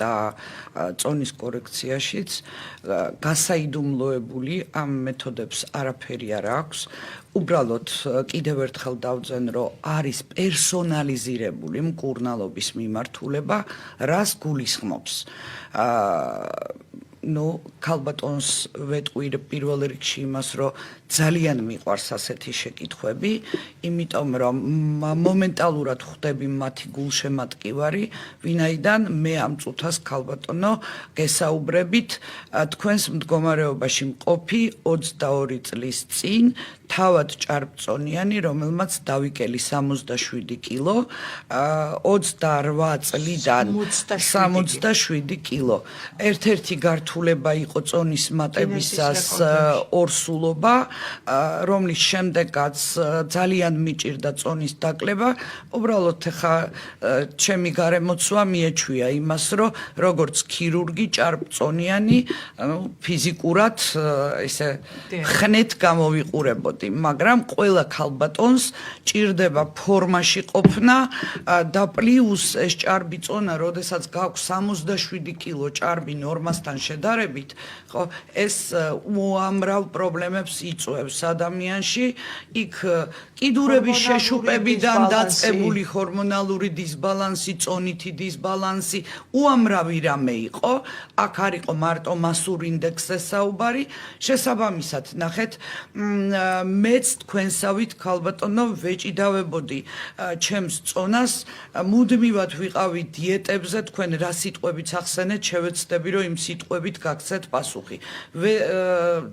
და წონის კორექციაშიც გასაიდუმლოებული ამ მეთოდებს არაფერი არ აქვს. უბრალოდ კიდევ ერთხელ დავძენ, რომ არის პერსონალიზირებული მკურნალობის მიმართულება, რას გულისხმობს. ქალბატონს ვეტყვი პირველ რიგში იმას, რომ ძალიან მიყვარს ასეთი შეკითხვები, იმიტომ რომ მომენტალურად ხვდები მათი გულშემატკივარი, ვინაიდან მე ამ წუთას ქალბატონო გესაუბრებით თქვენს მდგომარეობაში მყოფი 22 წლის წინ თავად ჭარბწონიანი, რომელმაც დავიკელი 67 კილო, 28 წლიდან 67 კილო. ერთ-ერთი გართულება იყო წონის მატებისას ორსულობა, რომლის შემდეგაც ძალიან მიჭირდა წონის დაკლება. უბრალოდ ხა ჩემი გარემოცვა მიეჩვია იმას, რომ როგორც ქირურგი ჭარბწონიანი, ფიზიკურად ესე ხნეთ გამოვიყურებოდი. მაგრამ ყველა ქალბატონს ჭირდება ფორმაში ყოფნა და პლუს ეს ჭარბი წონა, როდესაც გაქვს 67 კილო ჭარბი ნორმასთან შედარებით, ხო, ეს უამრავ პრობლემებს იწვევს ადამიანში. იქ კიდურების შეშუპებიდან დაწყებული ჰორმონალური დისბალანსი, წონითი დისბალანსი, უამრავი რამე იყო. აქ არ იყო მარტო მასურ ინდექსზე საუბარი. შესაბამისად, ნახეთ, მეც თქვენსავით ქალბატონო ვეჭიდავებოდი ჩემს წონას, მუდმივად ვიყავი დიეტებზე, თქვენ რა სიტყვებით ახსენეთ, შევეცდები რომ იმ სიტყვებით გაგცეთ პასუხი.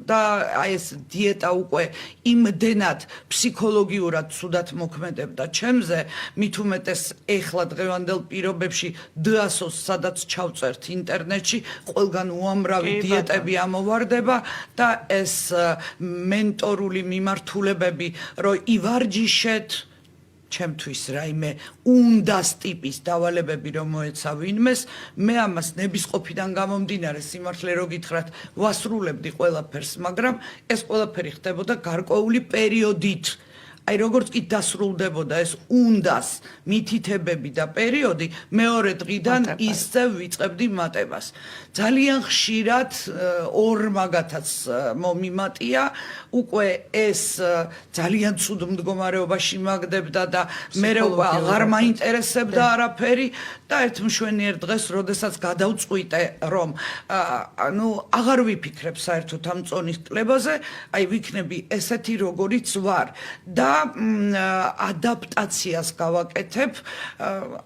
და აი ეს დიეტა უკვე იმდენად ფსიქოლოგიურად ცუდად მოქმედებდა ჩემზე, მით უმეტეს ეხლა დღევანდელ პირობებში DASO-ს სადაც ჩავწერთ ინტერნეტში, ყველგან უამრავი დიეტები ამოვარდება და ეს მენტორული მიმართულებები, რომ ივარჯიშეთ, ჩემთვის რაიმე უნდას ტიპის დავალებები რომ მოეცა ვინმეს, მე ამას ნებისყოფიდან გამომდინარე, სიმართლე რო გითხრათ, ვასრულებდი ყველაფერს, მაგრამ ეს ყველაფერი ხდებოდა გარკვეული პერიოდით. აი როგორც კი დასრულდებოდა ეს უნდას მითითებები და პერიოდი, მეორე დღიდან ისევ ვიწყებდი მატებას. ძალიან ხშირად ორ მაგათაც მომიმატია, უკვე ეს ძალიან ცუდ მდგომარეობაში მაგდებდა და მე უკვე აღარ მაინტერესებდა არაფერი და ერთ მშვენიერ დღეს, როდესაც გადავწყვიტე, რომ აღარ ვიფიქრებ საერთოდ ამ წონის კლებაზე, აი ვიქნები ესეთი როგორიც ვარ და ადაპტაციას გავაკეთებ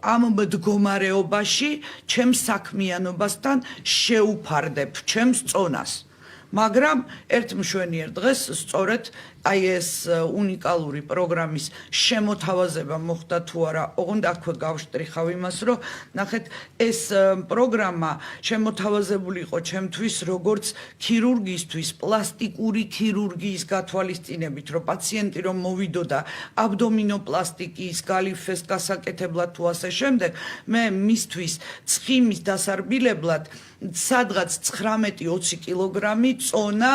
ამ მდგომარეობაში, ჩემს საქმიანობასთან შეუფარდებ ჩემს წონას. მაგრამ ერთ მშვენიერ დღეს სწორედ აი ეს უნიკალური პროგრამის შემოთავაზება მოხდა თუ არა, ოღონდ აქვე გავშტრიხავ იმას, რომ ნახეთ, ეს პროგრამა შემოთავაზებული იყო ჩემთვის როგორც ქირურგისთვის, პლასტიკური ქირურგიის გათვალისწინებით, რომ პაციენტი რომ მოვიდოდა აბდომინოპლასტიკის, გალიფეს გასაკეთებლად თუ ასე შემდეგ, მე მისთვის ცხიმის დასარბილებლად სადღაც 19-20 კილოგრამი წონა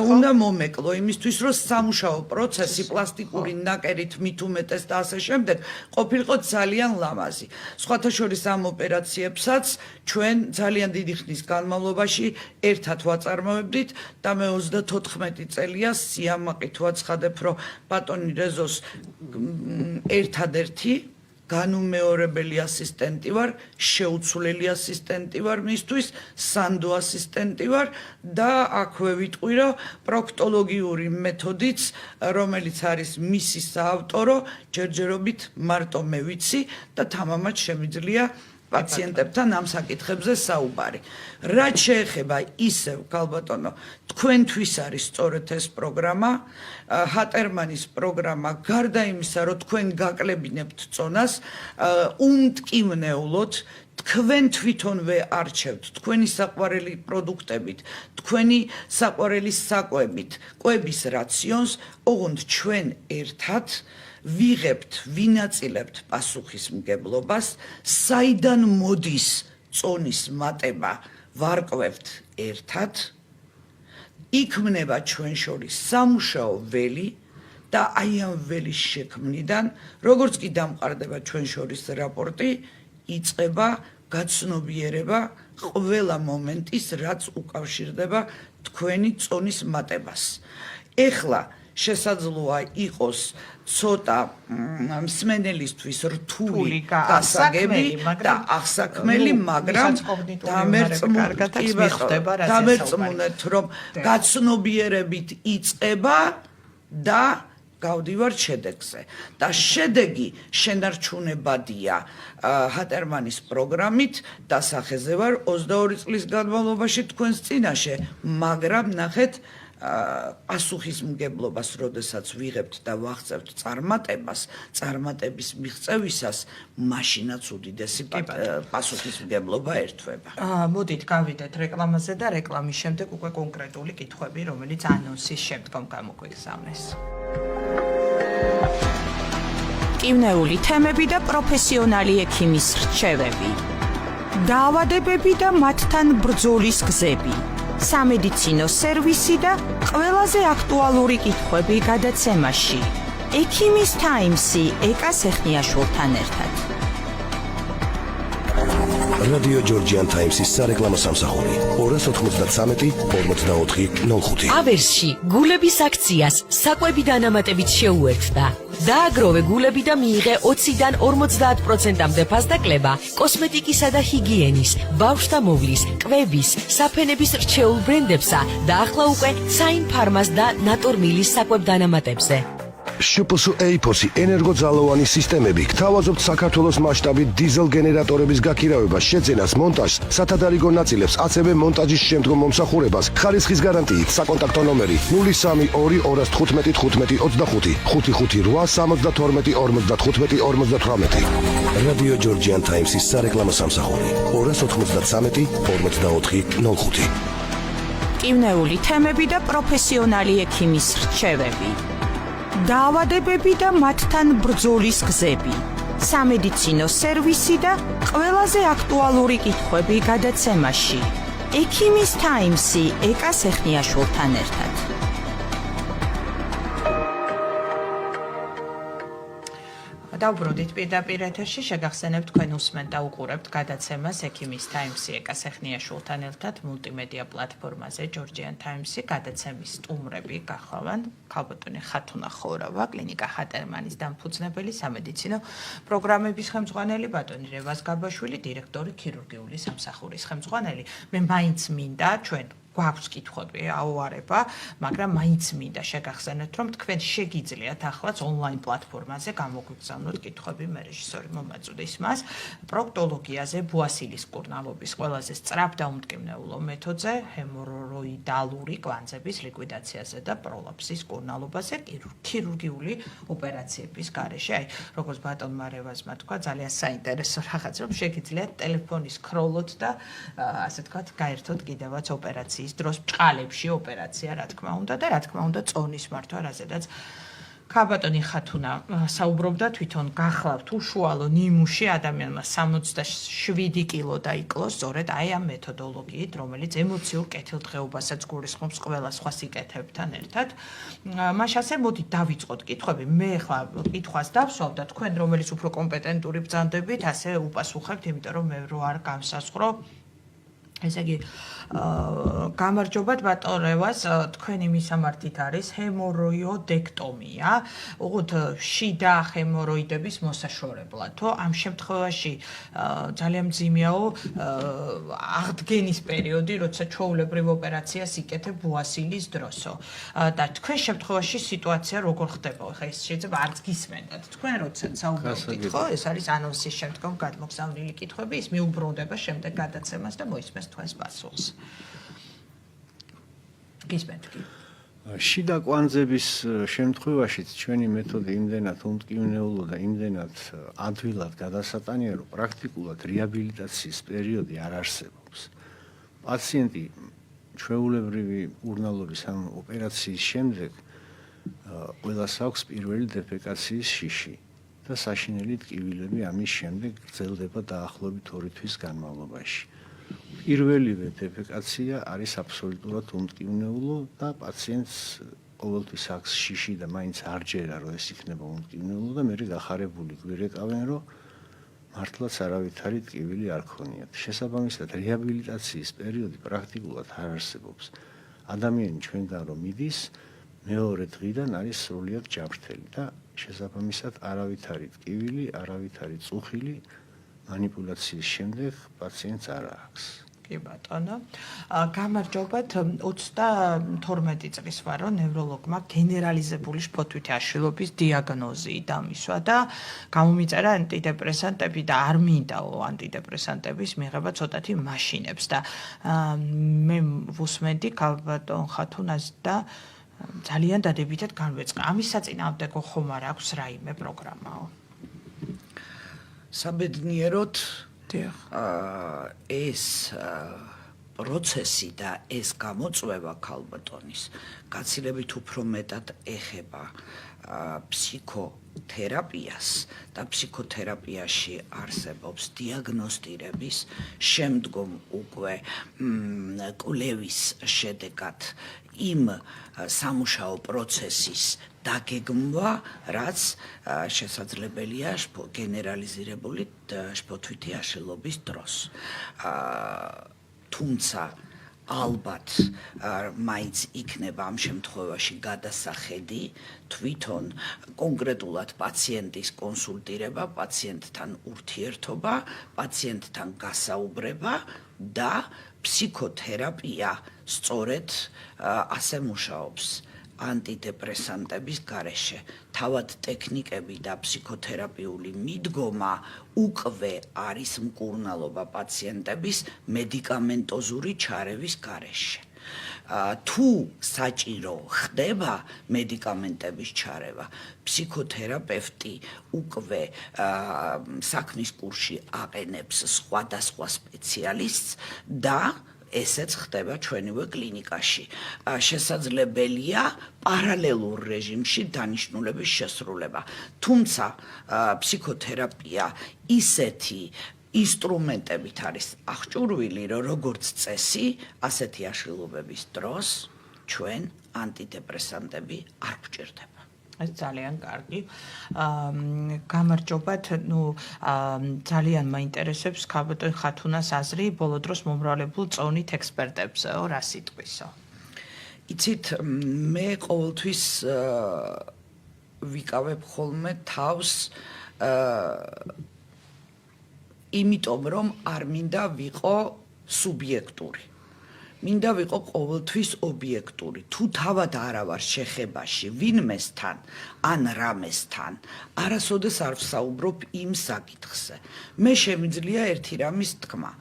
უნდა მომეკლო, იმისთვის რომ სამუშაო პროცესი პლასტიკური ნაკერით მით უმეტეს და ასე შემდეგ ყოფილიყო ძალიან ლამაზი. სხვათა შორის ამ ოპერაციებსაც ჩვენ ძალიან დიდი ხნის განმავლობაში ერთად ვაწარმოებდით და მე 34 წელია სიამაყით ვაცხადებ, რომ ბატონი რეზოს ერთადერთი განუმეორებელი ასისტენტი ვარ, შეუცვლელი ასისტენტი ვარ მისთვის, სანდო ასისტენტი ვარ და აქვე ვიტყვი, რომ პროქტოლოგიური მეთოდიც, რომელიც არის მისი საავტორო, ჯერჯერობით მარტო მე ვიცი და თამამად შემიძლია პაციენტებთან ამ საკითხებზე საუბარი. რაც შეეხება ისევ, ქალბატონო, თქვენთვის არის სწორედ ეს პროგრამა, ჰატერმანის პროგრამა, გარდა იმისა, რომ თქვენ გაკლებინებთ წონას, უმტკივნეულოდ თქვენ თვითონვე არჩევთ თქვენი საყვარელი პროდუქტებით, თქვენი საყვარელი საკვებით, კვების რაციონს, ოღონდ ჩვენ ერთად ვიღებთ, ვინაწილებთ პასუხისმგებლობას, საიდან მოდის წონის მატება, ვარკვევთ ერთად, იქმნება ჩვენ შორის სამუშაო ველი და აი ამ ველის შექმნიდან, როგორც კი დამყარდება ჩვენ შორის რაპორტი, იწყება გაცნობიერება ყველა მომენტის, რაც უკავშირდება თქვენი წონის მატებას. ეხლა შესაძლოა იყოს ცოტა მსმენელისთვის რთული გასაგები და აღსაქმელი, მაგრამ დამერწმუნეთ, რომ გაცნობიერებით იწყება და გავდივართ შედეგზე. და შედეგი შენარჩუნებადია ჰატერმანის პროგრამით დასახეზე ვარ 22 წლის განმავლობაში თქვენს წინაშე, მაგრამ ნახეთ პასუხისმგებლობას, როდესაც ვიღებთ და ვაღწევთ წარმატების მიღწევისას, მაშინაც უდიდესი პასუხისმგებლობა ერთვება. მოდით გავიდეთ რეკლამაზე და რეკლამის შემდეგ უკვე კონკრეტული კითხვები, რომელიც ანონსის შემდგომ გამოგვიგზავნეს. კივნეული თემები და პროფესიონალი ექიმის რჩევები. დაავადებები და მათთან ბრძოლის გზები. სამედიცინო სერვისი და ყველაზე აქტუალური კითხვები გადაცემაში. ექიმის ტაიმსი ეკა სეხნიაშვილთან ერთად. რადიო ჯორჯიან ტაიმსის სარეკლამო სამსახური 293 44 05. ავერსში გულების აქციას საკვები დანამატებით შეუერთდა. დააგროვე გულები და მიიღე 20-დან 50%-მდე ფასდაკლება კოსმეტიკისა და ჰიგიენის, ბავშვთა მოვლის, კვების, საფენების რჩეულ ბრენდებსა და ახლა უკვე საინ ფარმას და ნატორმილის საკვებ დანამატებზე. შპს ეიფოსი ენერგოძალოვანი სისტემები გთავაზობთ საქართველოს მასშტაბით დიზელ გენერატორების გაქირავებას, შეძენას, მონტაჟს, სათადარიგო ნაწილებს, ასევე მონტაჟის შემდგომ მომსახურებას, ხარისხის გარანტიით. საკონტაქტო ნომერი 0322151525 558 რადიო ჯორჯიან ტაიმსის სარეკლამო სამსახური 293 44 05. კივნეული თემები და პროფესიონალი ექიმის რჩევები. დაავადებები და მათთან ბრძოლის გზები. სამედიცინო სერვისი და ყველაზე აქტუალური კითხვები გადაცემაში. ექიმის ტაიმსი ეკა სეხნიაშვილთან ერთად. დავბრუნდით პირდაპირ ეთერში, შეგახსენებთ თქვენ უსმენთ და უყურებთ გადაცემას ექიმის ტაიმსი ეკა სეხნიაშვილთან ერთად მულტიმედია პლატფორმაზე ჯორჯიან ტაიმსი. გადაცემის სტუმრები გახლავან ქალბატონი ხათუნა ხორავა, კლინიკა ჰატერმანის დამფუძნებელი, სამედიცინო პროგრამების ხელმძღვანელი, ბატონი რევაზ გაბაშვილი, დირექტორი ქირურგიული სამსახურის ხელმძღვანელი. მე მაინც მინდა ჩვენ გვაქვს კითხვები, აუარება, მაგრამ მაინც მინდა შეგახსენოთ, რომ თქვენ შეგიძლიათ ახლაც ონლაინ პლატფორმაზე გამოგვიგზავნოთ კითხვები, მე რეჟისორი მომაწვდის მას, პროქტოლოგიაზე, ბუასილის კურნალობის ყველაზე სწრაფ და უმტკივნეულო მეთოდზე, ჰემოროიდალური კვანძების ლიკვიდაციაზე და პროლაფსის კურნალობაზე, ქირურგიული ოპერაციების გარეშე. აი, როგორც ბატონმა რევაზმა თქვა, ძალიან საინტერესო რაღაც, რომ შეგიძლიათ ტელეფონის ქროლოთ და ასე თქვათ, გაერთოთ კიდევაც ოპერაცია დროს ბჭყალებში ოპერაცია, რა თქმა უნდა და რა თქმა უნდა წონის მართვა, რაზედაც ქალბატონი ხათუნა საუბრობდა თვითონ გახლავთ უშუალო ნიმუში ადამიანმა 67 კილო დაიკლო სწორედ აი ამ მეთოდოლოგიით, რომელიც ემოციურ კეთილდღეობასაც გულისხმობს ყველა სხვა სიკეთებთან ერთად. მაშ ასე მოდით დავიწყოთ კითხვები. მე ახლა კითხვას დავსვავ და თქვენ რომელიც უფრო კომპეტენტური ბრძანდებით, ასე უპასუხებთ, იმიტომ რომ მე რო არ გამსასხრო. ესე იგი გამარჯობათ ბატონ რევას, თქვენი მისამართით არის ჰემოროიდექტომია, უღოთ შიდა ჰემოროიდების მოსაშორებლად. ამ შემთხვევაში ძალიან მძიმეაო აღდგენის პერიოდი, როცა ჩვეულებრივ ოპერაციას იკეთებ ბუასილის დროსო. და თქვენ შემთხვევაში სიტუაცია როგორ ხდება? ხა ეს შეიძლება არც გისმენდათ. თქვენ როცა საუბრობთ, ხო, ეს არის ანონსის შემდგომ გადმოგზავნილი კითხვები, ის მიუბრუნდება შემდეგ გადაცემას და მოისმენთ თქვენს პასუხს. გისმენთ კი. შიდა კვანძების შემთხვევაშიც ჩვენი მეთოდი იმდენად უმტკივნეულო და იმდენად ადვილად გადასატანია, რომ პრაქტიკულად რეაბილიტაციის პერიოდი არ არსებობს. პაციენტი ჩვეულებრივი ურნალობის ან ოპერაციის შემდეგ ყველას აქვს პირველი დეფეკაციის შიში და საშინელი ტკივილები ამის შემდეგ გრძელდება დაახლოებით 2 თვის განმავლობაში. პირველივე დეფეკაცია არის აბსოლუტურად უმტკივნეულო და პაციენტს ყოველთვის აქვს შიში და მაინც არ ჯერა, რომ ეს იქნება უმტკივნეულო და მე გახარებული გვირეკავენ, რომ მართლაც არავითარი ტკივილი არ ქონიათ. შესაბამისად, რეაბილიტაციის პერიოდი პრაქტიკულად არ არსებობს. ადამიანი ჩვენგან რომ მიდის, მეორე დღიდან არის სრულიად ჯანმრთელი და შესაბამისად არავითარი ტკივილი, არავითარი წუხილი манипуляციის შემდეგ პაციენტს არ აქვს. კი ბატონო. გამარჯობათ. 32 წლის ვარ, რომ ნევროლოგმა გენერალიზებული შფოთვითი აშლილობის დიაგნოზი დამისვა და გამომიწერა ანტიდეპრესანტები და არ მინდაო ანტიდეპრესანტების მიღება ცოტათი მაშინებს და მე ვუსმენდი ბატონ ხათუნას და ძალიან დადებითად განვეწყა. ამის საწინააღმდეგო ხომ არ აქვს რაიმე პროგრამაო? საბედნიეროდ დიახ. ეს პროცესი და ეს გამოწვევა ქალბატონის გაცილებით უფრო მეტად ეხება ფსიქოთერაპიას და ფსიქოთერაპიაში არსებობს დიაგნოსტირების, შემდგომ უკვე კვლევის შედეგად იმ სამუშაო პროცესის დაგეგმვა, რაც შესაძლებელია გენერალიზირებული შფოთვითი აშლილობის დროს. თუმცა ალბათ მაინც იქნება ამ შემთხვევაში გადასახედი თვითონ კონკრეტულად პაციენტის კონსულტირება, პაციენტთან ურთიერთობა, პაციენტთან გასაუბრება და ფსიქოთერაპია სწორედ ასე მუშაობს ანტიდეპრესანტების გარეშე. თავად ტექნიკები და ფსიქოთერაპიული მიდგომა უკვე არის მკურნალობა პაციენტების მედიკამენტოზური ჩარევის გარეშე. თუ საჭირო ხდება მედიკამენტების ჩარევა, ფსიქოთერაპევტი უკვე საქმის კურსში აყენებს სხვადასხვა სპეციალისტს და ესეც ხდება ჩვენივე კლინიკაში. შესაძლებელია პარალელურ რეჟიმში დანიშნულების შესრულება. თუმცა ფსიქოთერაპია ისეთი ინსტრუმენტებით არის აღჭურვილი, რომ როგორც წესი, ასეთი აშლილობების დროს ჩვენ ანტიდეპრესანტები არ გვჭირდება. ეს ძალიან კარგი. გამარჯობათ. ძალიან მაინტერესებს ქალბატონ ხათუნას აზრი ბოლო დროს მომრავლებულ წონით ექსპერტებსო, რა სიტყვისო? იცით, მე ყოველთვის ვიკავებ ხოლმე თავს იმიტომ რომ არ მინდა ვიყო სუბიექტური. მინდა ვიყო ყოველთვის ობიექტური. თუ თავად არა ვარ შეხებაში ვინმესთან ან რამესთან, არასოდეს არ ვსაუბრობ იმ საკითხზე. მე შემიძლია ერთი რამის თქმა,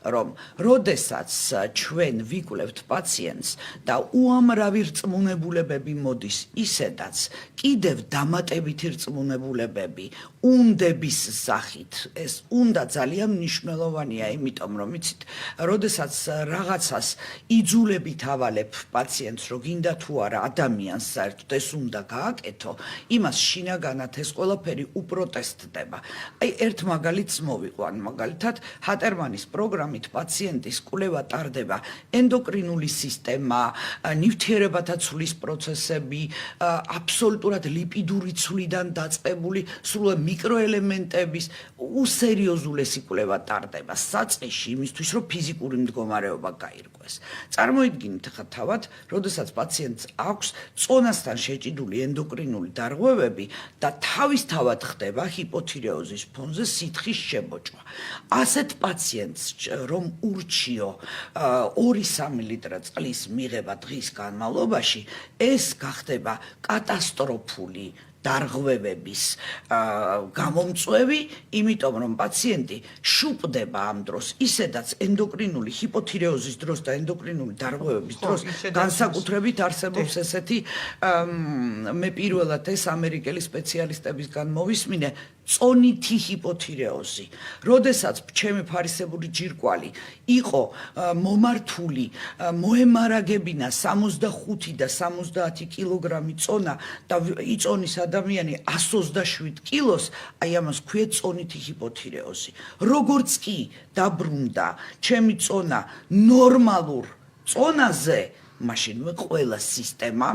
რომ როდესაც ჩვენ ვიკვლევთ პაციენტს და უამრავი რწმუნებულებები მოდის, ისედაც კიდევ დამატებითი რწმუნებულებები უნდების სახით, ეს უნდა ძალიან მნიშვნელოვანია, იმიტომ რომ იცით, როდესაც რაღაცას იძულებით ავალებ პაციენტს, რომ გინდა თუ არა ადამიანს საერთოდ ეს უნდა გააკეთო, იმას შინაგანად ეს ყველაფერი უპროტესტდება. აი ერთ მაგალითს მოვიყვან, მაგალითად ჰატერმანის პროგრამით პაციენტის კვლევა ტარდება ენდოკრინული სისტემა, ნივთიერებათა ცვლის პროცესები, აბსოლუტურად ლიპიდური ცვლიდან დაწყებული სრულად მიკროელემენტების უსერიოზულესი კვლევა ტარდება საწყისში იმისთვის, რომ ფიზიკური მდგომარეობა გაირკვეს. წარმოიდგინეთ ახლა თავად, როდესაც პაციენტს აქვს წონასთან შეჭიდული ენდოკრინული დარღვევები და თავისთავად ხდება ჰიპოთირეოზის ფონზე სითხის შემოჭრა. ასეთ პაციენტს რომ ურჩიო 2-3 ლიტრა წყლის მიღება დღის განმავლობაში, ეს გახდება კატასტროფული დარღვევების გამომწვევი, იმიტომ რომ პაციენტი შუპდება ამ დროს, ისედაც ენდოკრინული ჰიპოთირეოზის დროს და ენდოკრინული დარღვევების დროს განსაკუთრებით არსებობს ესეთი მე პირველად ეს ამერიკელი სპეციალისტებისგან მოვისმინე წონითი ჰიპოთირეოზი. როდესაც ჩემი ფარისებური ჯირკვალი იყო მომართული მოემარაგებინა 65 და 70 კილოგრამი წონა და იწონის ადამიანი 127 კილოს, აი ამას ქვია წონითი ჰიპოთირეოზი. როგორც კი დაბრუნდა ჩემი წონა ნორმალურ წონაზე, მაშინვე ყველა სისტემამ